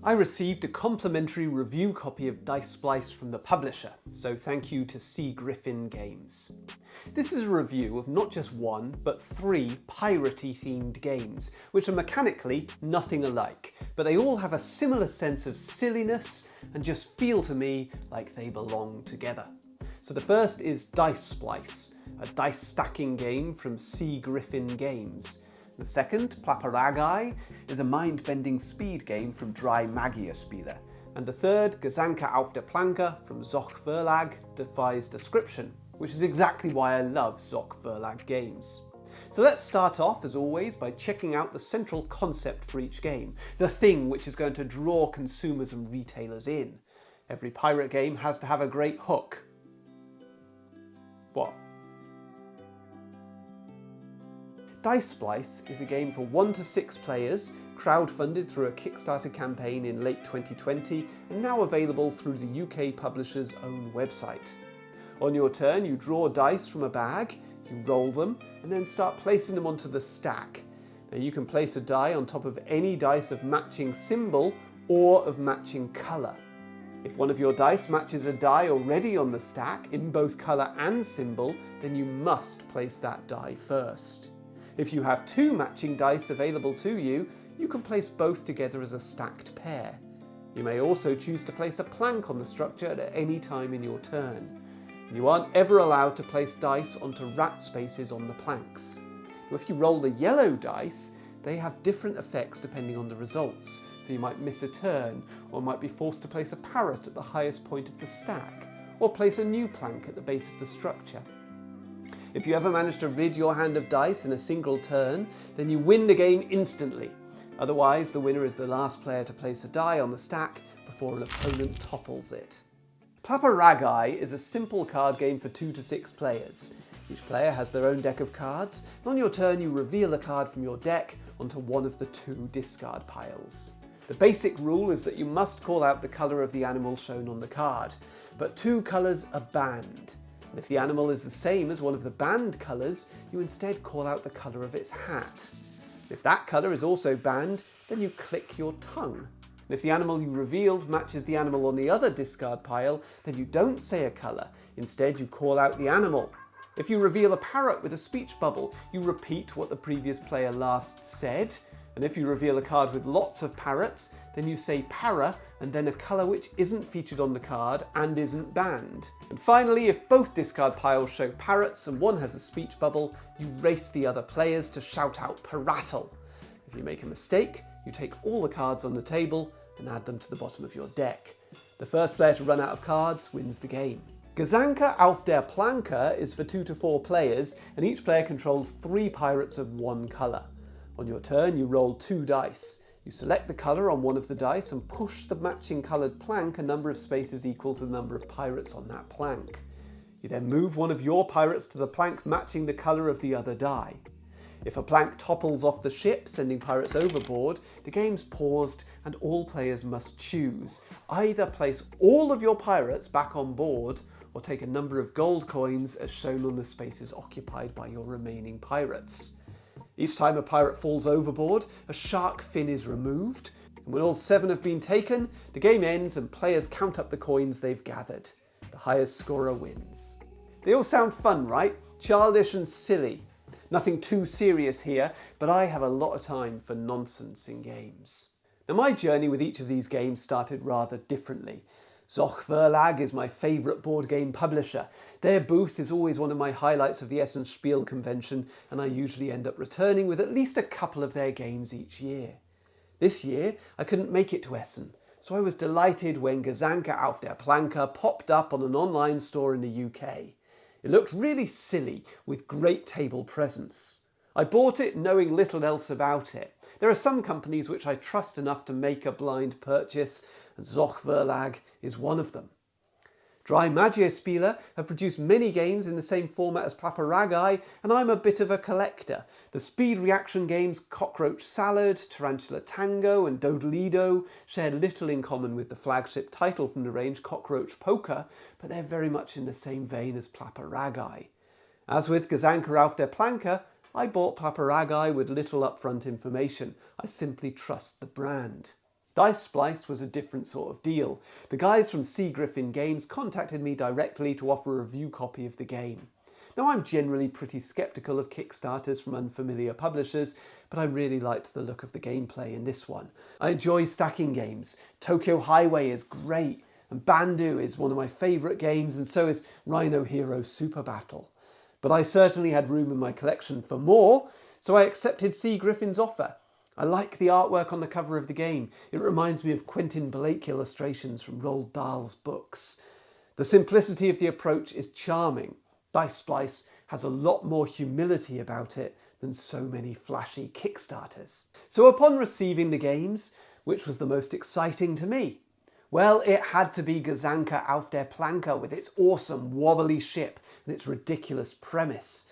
I received a complimentary review copy of Dice Splice from the publisher, so thank you to Sea Griffin Games. This is a review of not just one, but 3 piratey themed games, which are mechanically nothing alike, but they all have a similar sense of silliness and just feel to me like they belong together. So the first is Dice Splice, a dice stacking game from Sea Griffin Games. The second, Plapparagei, is a mind-bending speed game from Drei, magier, Spiele. And the third, Gezanke Auf Der Planke from Zoch Verlag, defies description, which is exactly why I love Zoch Verlag games. So let's start off, as always, by checking out the central concept for each game, the thing which is going to draw consumers and retailers in. Every pirate game has to have a great hook. What? Dice Splice is a game for 1 to 6 players, crowdfunded through a Kickstarter campaign in late 2020 and now available through the UK publisher's own website. On your turn, you draw dice from a bag, you roll them, and then start placing them onto the stack. Now you can place a die on top of any dice of matching symbol or of matching colour. If one of your dice matches a die already on the stack in both colour and symbol, then you must place that die first. If you have 2 matching dice available to you, you can place both together as a stacked pair. You may also choose to place a plank on the structure at any time in your turn. You aren't ever allowed to place dice onto rat spaces on the planks. If you roll the yellow dice, they have different effects depending on the results, so you might miss a turn, or might be forced to place a parrot at the highest point of the stack, or place a new plank at the base of the structure. If you ever manage to rid your hand of dice in a single turn, then you win the game instantly. Otherwise, the winner is the last player to place a die on the stack before an opponent topples it. Plapparegai is a simple card game for 2 to 6 players. Each player has their own deck of cards, and on your turn you reveal a card from your deck onto one of the 2 discard piles. The basic rule is that you must call out the colour of the animal shown on the card, but 2 colours are banned. And if the animal is the same as one of the banned colours, you instead call out the colour of its hat. If that colour is also banned, then you click your tongue. And if the animal you revealed matches the animal on the other discard pile, then you don't say a colour. Instead, you call out the animal. If you reveal a parrot with a speech bubble, you repeat what the previous player last said. And if you reveal a card with lots of parrots, then you say para and then a colour which isn't featured on the card and isn't banned. And finally, if both discard piles show parrots and one has a speech bubble, you race the other players to shout out "Piratel." If you make a mistake, you take all the cards on the table and add them to the bottom of your deck. The first player to run out of cards wins the game. Gezanke Auf Der Planke is for 2 to 4 players, and each player controls 3 pirates of one colour. On your turn, you roll 2 dice. You select the colour on one of the dice and push the matching coloured plank a number of spaces equal to the number of pirates on that plank. You then move one of your pirates to the plank matching the colour of the other die. If a plank topples off the ship, sending pirates overboard, the game's paused and all players must choose. Either place all of your pirates back on board, or take a number of gold coins as shown on the spaces occupied by your remaining pirates. Each time a pirate falls overboard, a shark fin is removed, and when all 7 have been taken, the game ends and players count up the coins they've gathered. The highest scorer wins. They all sound fun, right? Childish and silly. Nothing too serious here, but I have a lot of time for nonsense in games. Now, my journey with each of these games started rather differently. Zoch Verlag is my favourite board game publisher. Their booth is always one of my highlights of the Essen Spiele convention, and I usually end up returning with at least a couple of their games each year. This year, I couldn't make it to Essen, so I was delighted when Gezanke Auf Der Planke popped up on an online store in the UK. It looked really silly, with great table presence. I bought it knowing little else about it. There are some companies which I trust enough to make a blind purchase, and Zoch Verlag is one of them. Drei, magier, Spiele have produced many games in the same format as Plapparegai, and I'm a bit of a collector. The speed reaction games Cockroach Salad, Tarantula Tango and Dodolido share little in common with the flagship title from the range, Cockroach Poker, but they're very much in the same vein as Plapparegai. As with Gezanke Auf Der Planke, I bought Plapparegai with little upfront information. I simply trust the brand. Dice Splice was a different sort of deal. The guys from Sea Griffin Games contacted me directly to offer a review copy of the game. Now, I'm generally pretty sceptical of Kickstarters from unfamiliar publishers, but I really liked the look of the gameplay in this one. I enjoy stacking games. Tokyo Highway is great, and Bandu is one of my favourite games, and so is Rhino Hero Super Battle. But I certainly had room in my collection for more, so I accepted Sea Griffin's offer. I like the artwork on the cover of the game. It reminds me of Quentin Blake illustrations from Roald Dahl's books. The simplicity of the approach is charming. Dice Splice has a lot more humility about it than so many flashy Kickstarters. So upon receiving the games, which was the most exciting to me? Well, it had to be Gezanke Auf Der Planke with its awesome wobbly ship and its ridiculous premise.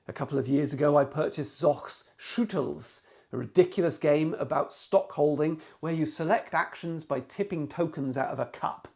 A couple of years ago I purchased Zoch's Schuttels, a ridiculous game about stock holding where you select actions by tipping tokens out of a cup.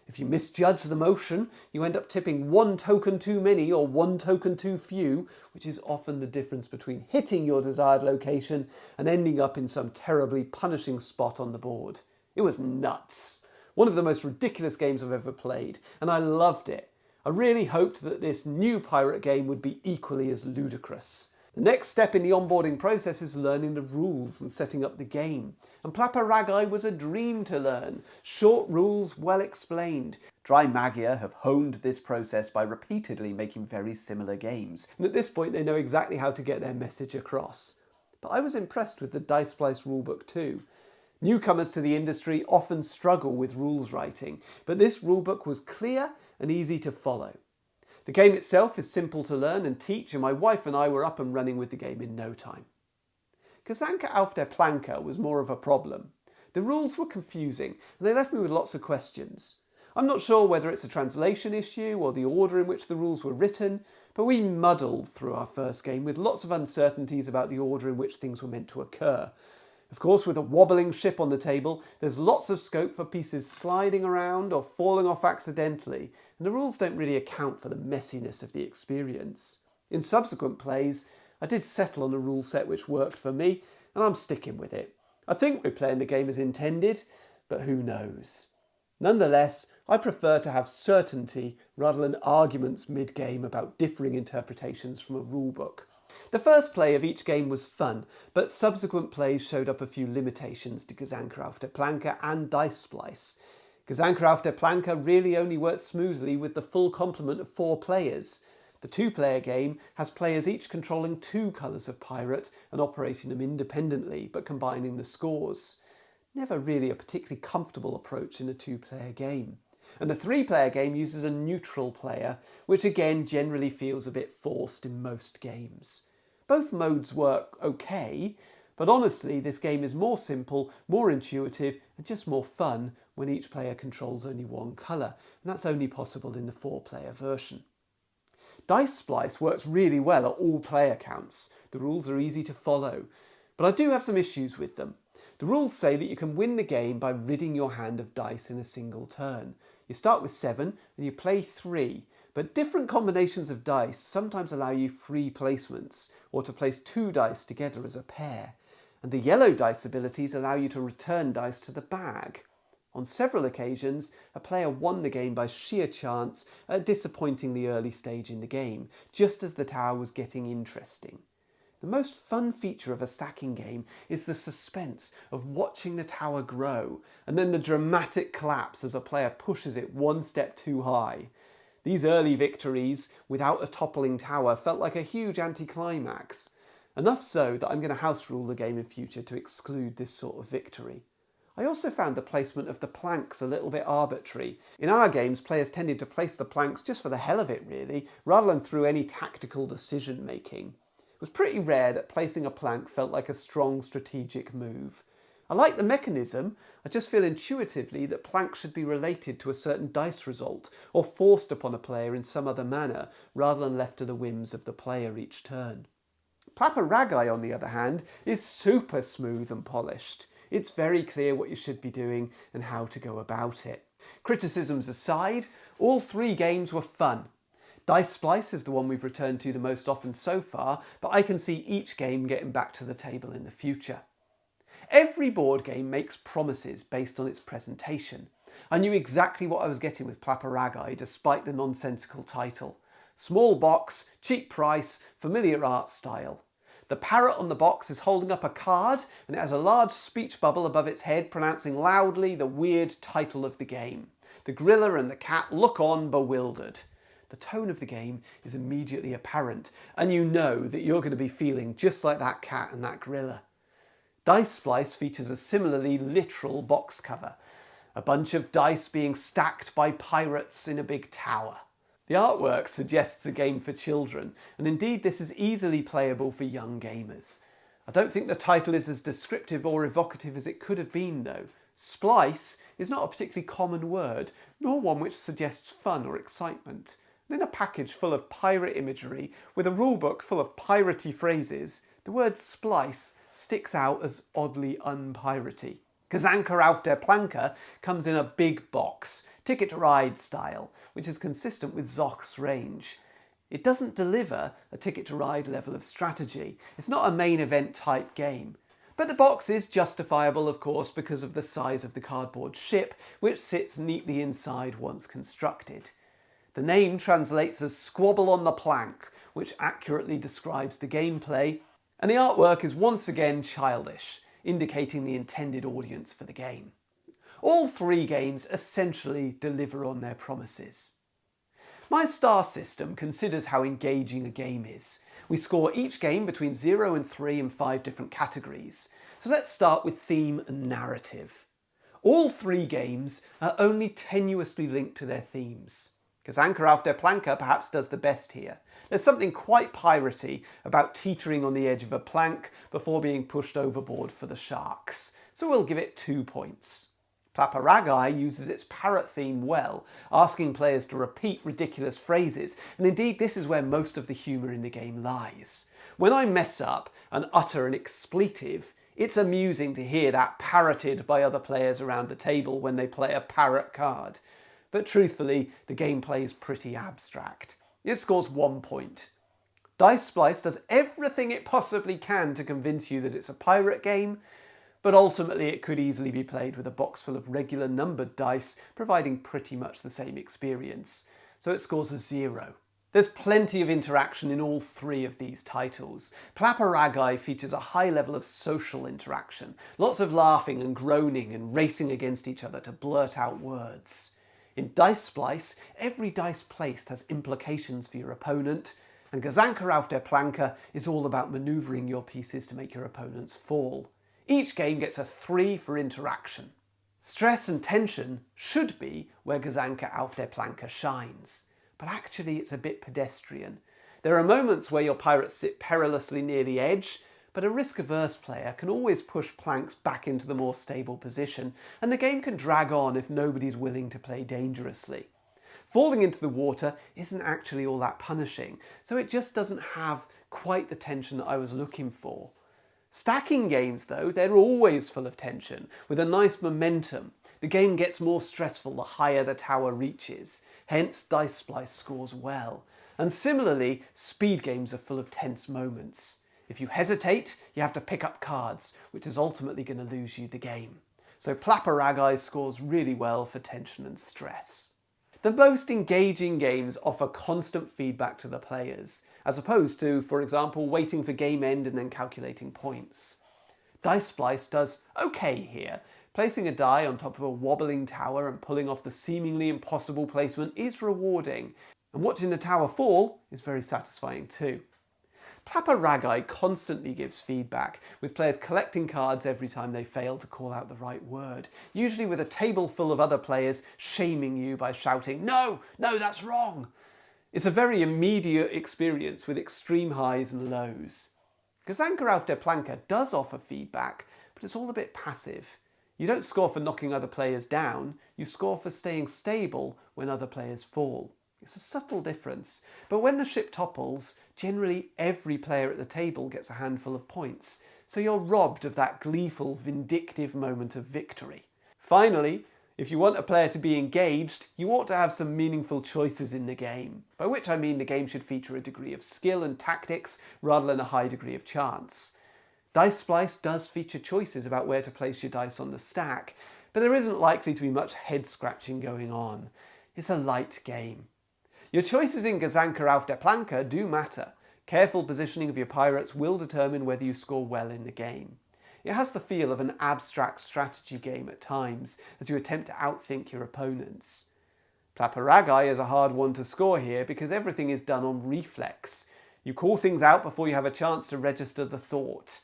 If you misjudge the motion, you end up tipping one token too many or one token too few, which is often the difference between hitting your desired location and ending up in some terribly punishing spot on the board. It was nuts. One of the most ridiculous games I've ever played, and I loved it. I really hoped that this new pirate game would be equally as ludicrous. The next step in the onboarding process is learning the rules and setting up the game. And Plapparagei was a dream to learn. Short rules, well explained. Drei magier have honed this process by repeatedly making very similar games. And at this point they know exactly how to get their message across. But I was impressed with the Dice Splice rulebook too. Newcomers to the industry often struggle with rules writing, but this rulebook was clear and easy to follow. The game itself is simple to learn and teach, and my wife and I were up and running with the game in no time. Gezanke Auf Der Planke was more of a problem. The rules were confusing, and they left me with lots of questions. I'm not sure whether it's a translation issue or the order in which the rules were written, but we muddled through our first game with lots of uncertainties about the order in which things were meant to occur. Of course, with a wobbling ship on the table, there's lots of scope for pieces sliding around or falling off accidentally, and the rules don't really account for the messiness of the experience. In subsequent plays, I did settle on a rule set which worked for me, and I'm sticking with it. I think we're playing the game as intended, but who knows? Nonetheless, I prefer to have certainty rather than arguments mid-game about differing interpretations from a rulebook. The first play of each game was fun, but subsequent plays showed up a few limitations to Gezanke Auf Der Planke and Dice Splice. Gezanke Auf Der Planke really only works smoothly with the full complement of 4 players. The 2-player game has players each controlling 2 colours of pirate and operating them independently, but combining the scores. Never really a particularly comfortable approach in a 2-player game. And the 3-player game uses a neutral player, which again generally feels a bit forced in most games. Both modes work okay, but honestly this game is more simple, more intuitive and just more fun when each player controls only one colour, and that's only possible in the 4-player version. Dice Splice works really well at all player counts. The rules are easy to follow, but I do have some issues with them. The rules say that you can win the game by ridding your hand of dice in a single turn. You start with 7 and you play 3, but different combinations of dice sometimes allow you free placements, or to place 2 dice together as a pair. And the yellow dice abilities allow you to return dice to the bag. On several occasions, a player won the game by sheer chance at a disappointingly early stage in the game, just as the tower was getting interesting. The most fun feature of a stacking game is the suspense of watching the tower grow, and then the dramatic collapse as a player pushes it one step too high. These early victories, without a toppling tower, felt like a huge anticlimax. Enough so that I'm going to house rule the game in future to exclude this sort of victory. I also found the placement of the planks a little bit arbitrary. In our games, players tended to place the planks just for the hell of it really, rather than through any tactical decision making. It was pretty rare that placing a plank felt like a strong strategic move. I like the mechanism, I just feel intuitively that planks should be related to a certain dice result, or forced upon a player in some other manner, rather than left to the whims of the player each turn. Plapparegai, on the other hand, is super smooth and polished. It's very clear what you should be doing and how to go about it. Criticisms aside, all 3 games were fun. Dice Splice is the one we've returned to the most often so far, but I can see each game getting back to the table in the future. Every board game makes promises based on its presentation. I knew exactly what I was getting with Plapparagei despite the nonsensical title. Small box, cheap price, familiar art style. The parrot on the box is holding up a card and it has a large speech bubble above its head pronouncing loudly the weird title of the game. The gorilla and the cat look on bewildered. The tone of the game is immediately apparent and you know that you're going to be feeling just like that cat and that gorilla. Dice Splice features a similarly literal box cover. A bunch of dice being stacked by pirates in a big tower. The artwork suggests a game for children, and indeed this is easily playable for young gamers. I don't think the title is as descriptive or evocative as it could have been though. Splice is not a particularly common word, nor one which suggests fun or excitement. And in a package full of pirate imagery, with a rulebook full of piratey phrases, the word splice sticks out as oddly unpiratey. Gezanke Auf Der Planke comes in a big box, Ticket to Ride style, which is consistent with Zoch's range. It doesn't deliver a Ticket to Ride level of strategy. It's not a main event type game. But the box is justifiable, of course, because of the size of the cardboard ship, which sits neatly inside once constructed. The name translates as Squabble on the Plank, which accurately describes the gameplay, and the artwork is once again childish, indicating the intended audience for the game. All three games essentially deliver on their promises. My star system considers how engaging a game is. We score each game between 0 and 3 in 5 different categories. So let's start with theme and narrative. All three games are only tenuously linked to their themes. Gezanke Auf Der Planke perhaps does the best here. There's something quite piratey about teetering on the edge of a plank before being pushed overboard for the sharks, so we'll give it 2 points. Plapparegai uses its parrot theme well, asking players to repeat ridiculous phrases, and indeed this is where most of the humour in the game lies. When I mess up and utter an expletive, it's amusing to hear that parroted by other players around the table when they play a parrot card. But truthfully, the gameplay is pretty abstract. It scores 1 point. Dice Splice does everything it possibly can to convince you that it's a pirate game, but ultimately it could easily be played with a box full of regular numbered dice, providing pretty much the same experience. So it scores a 0. There's plenty of interaction in all three of these titles. Plapparagei features a high level of social interaction, lots of laughing and groaning and racing against each other to blurt out words. In Dice Splice, every dice placed has implications for your opponent, and Gezanke Auf Der Planke is all about manoeuvring your pieces to make your opponents fall. Each game gets a 3 for interaction. Stress and tension should be where Gezanke Auf Der Planke shines, but actually it's a bit pedestrian. There are moments where your pirates sit perilously near the edge, but a risk-averse player can always push planks back into the more stable position, and the game can drag on if nobody's willing to play dangerously. Falling into the water isn't actually all that punishing, so it just doesn't have quite the tension that I was looking for. Stacking games, though, they're always full of tension, with a nice momentum. The game gets more stressful the higher the tower reaches, hence Dice Splice scores well. And similarly, speed games are full of tense moments. If you hesitate, you have to pick up cards, which is ultimately going to lose you the game. So Plapparagei scores really well for tension and stress. The most engaging games offer constant feedback to the players, as opposed to, for example, waiting for game end and then calculating points. Dice Splice does okay here. Placing a die on top of a wobbling tower and pulling off the seemingly impossible placement is rewarding, and watching the tower fall is very satisfying too. Plapparagei constantly gives feedback, with players collecting cards every time they fail to call out the right word, usually with a table full of other players shaming you by shouting, "No, no, that's wrong!" It's a very immediate experience with extreme highs and lows. Gezanke Auf Der Planke does offer feedback, but it's all a bit passive. You don't score for knocking other players down, you score for staying stable when other players fall. It's a subtle difference, but when the ship topples, generally every player at the table gets a handful of points, so you're robbed of that gleeful, vindictive moment of victory. Finally, if you want a player to be engaged, you ought to have some meaningful choices in the game, by which I mean the game should feature a degree of skill and tactics rather than a high degree of chance. Dice Splice does feature choices about where to place your dice on the stack, but there isn't likely to be much head-scratching going on. It's a light game. Your choices in Gezanke Auf Der Planke do matter. Careful positioning of your pirates will determine whether you score well in the game. It has the feel of an abstract strategy game at times, as you attempt to outthink your opponents. Plapparagei is a hard one to score here because everything is done on reflex. You call things out before you have a chance to register the thought.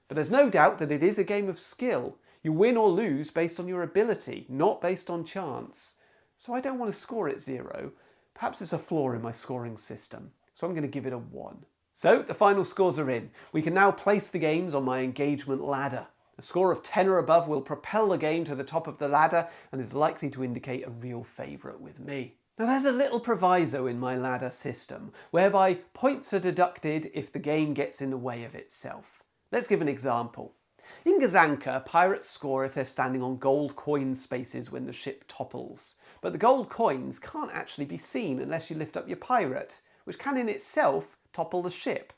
But there's no doubt that it is a game of skill. You win or lose based on your ability, not based on chance. So I don't want to score it 0. Perhaps it's a flaw in my scoring system, so I'm going to give it a 1. So the final scores are in. We can now place the games on my engagement ladder. A score of 10 or above will propel the game to the top of the ladder and is likely to indicate a real favourite with me. Now there's a little proviso in my ladder system, whereby points are deducted if the game gets in the way of itself. Let's give an example. In Gezanke, pirates score if they're standing on gold coin spaces when the ship topples. But the gold coins can't actually be seen unless you lift up your pirate, which can in itself topple the ship.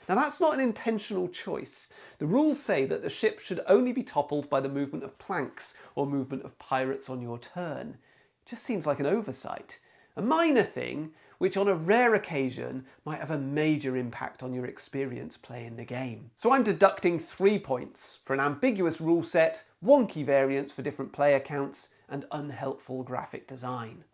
Now that's not an intentional choice. The rules say that the ship should only be toppled by the movement of planks or movement of pirates on your turn. It just seems like an oversight. A minor thing, which on a rare occasion might have a major impact on your experience playing the game. So I'm deducting 3 points for an ambiguous rule set, wonky variants for different player counts, and unhelpful graphic design.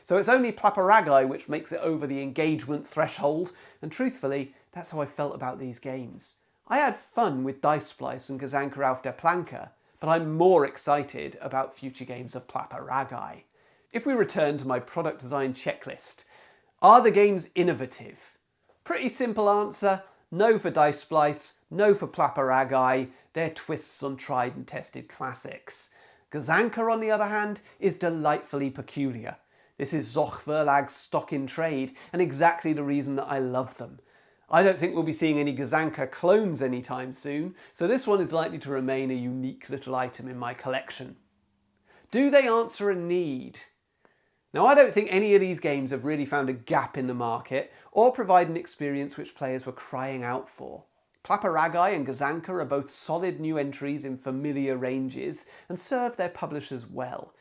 So it's only Plapparegai which makes it over the engagement threshold, and truthfully, that's how I felt about these games. I had fun with Dice Splice and Gezanke Auf Der Planke, but I'm more excited about future games of Plapparegai. If we return to my product design checklist, are the games innovative? Pretty simple answer, no for Dice Splice, no for Plapparegai, they're twists on tried and tested classics. Gezanke, on the other hand, is delightfully peculiar. This is Zoch Verlag's stock in trade, and exactly the reason that I love them. I don't think we'll be seeing any Gezanke clones anytime soon, so this one is likely to remain a unique little item in my collection. Do they answer a need? Now, I don't think any of these games have really found a gap in the market or provide an experience which players were crying out for. Plapparegai and Gezanke are both solid new entries in familiar ranges and serve their publishers well.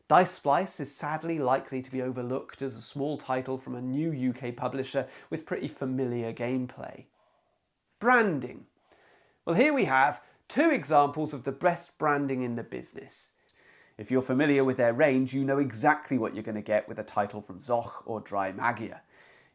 Dice Splice is sadly likely to be overlooked as a small title from a new UK publisher with pretty familiar gameplay. Branding. Well, here we have 2 examples of the best branding in the business. If you're familiar with their range, you know exactly what you're going to get with a title from Zoch or Drei magier.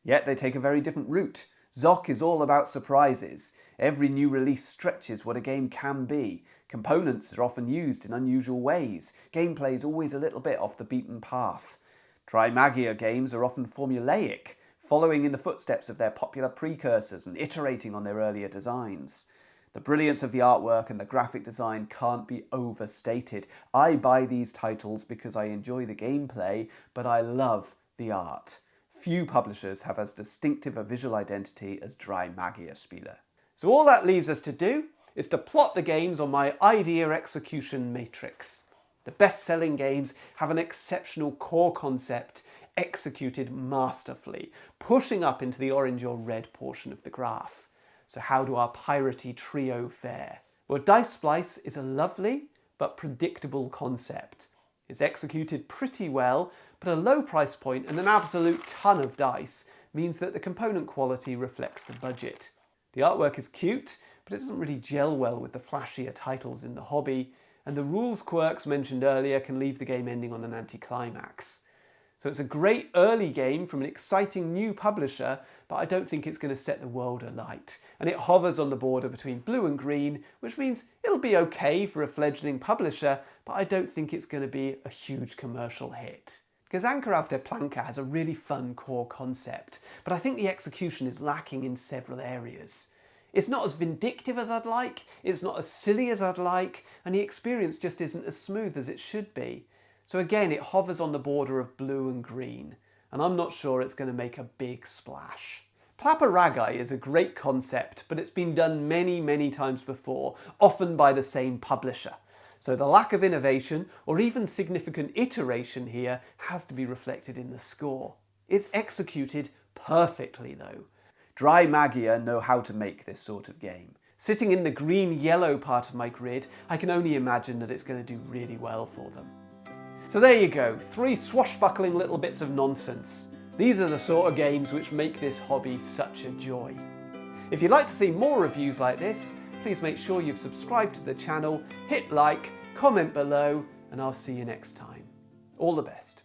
Yet they take a very different route. Zoch is all about surprises. Every new release stretches what a game can be. Components are often used in unusual ways. Gameplay is always a little bit off the beaten path. Drei magier games are often formulaic, following in the footsteps of their popular precursors and iterating on their earlier designs. The brilliance of the artwork and the graphic design can't be overstated. I buy these titles because I enjoy the gameplay, but I love the art. Few publishers have as distinctive a visual identity as Drei magier Spiele. So all that leaves us to do is to plot the games on my idea execution matrix. The best-selling games have an exceptional core concept executed masterfully, pushing up into the orange or red portion of the graph. So how do our piratey trio fare? Well, Dice Splice is a lovely but predictable concept. It's executed pretty well, but a low price point and an absolute ton of dice means that the component quality reflects the budget. The artwork is cute, but it doesn't really gel well with the flashier titles in the hobby, and the rules quirks mentioned earlier can leave the game ending on an anticlimax. So it's a great early game from an exciting new publisher, but I don't think it's going to set the world alight. And it hovers on the border between blue and green, which means it'll be okay for a fledgling publisher, but I don't think it's going to be a huge commercial hit. Gezanke Auf Der Planke has a really fun core concept, but I think the execution is lacking in several areas. It's not as vindictive as I'd like, it's not as silly as I'd like, and the experience just isn't as smooth as it should be. So again, it hovers on the border of blue and green, and I'm not sure it's going to make a big splash. Plapparegai is a great concept, but it's been done many times before, often by the same publisher. So the lack of innovation, or even significant iteration here, has to be reflected in the score. It's executed perfectly though. Drei magier know how to make this sort of game. Sitting in the green-yellow part of my grid, I can only imagine that it's going to do really well for them. So there you go, 3 swashbuckling little bits of nonsense. These are the sort of games which make this hobby such a joy. If you'd like to see more reviews like this, please make sure you've subscribed to the channel, hit like, comment below, and I'll see you next time. All the best.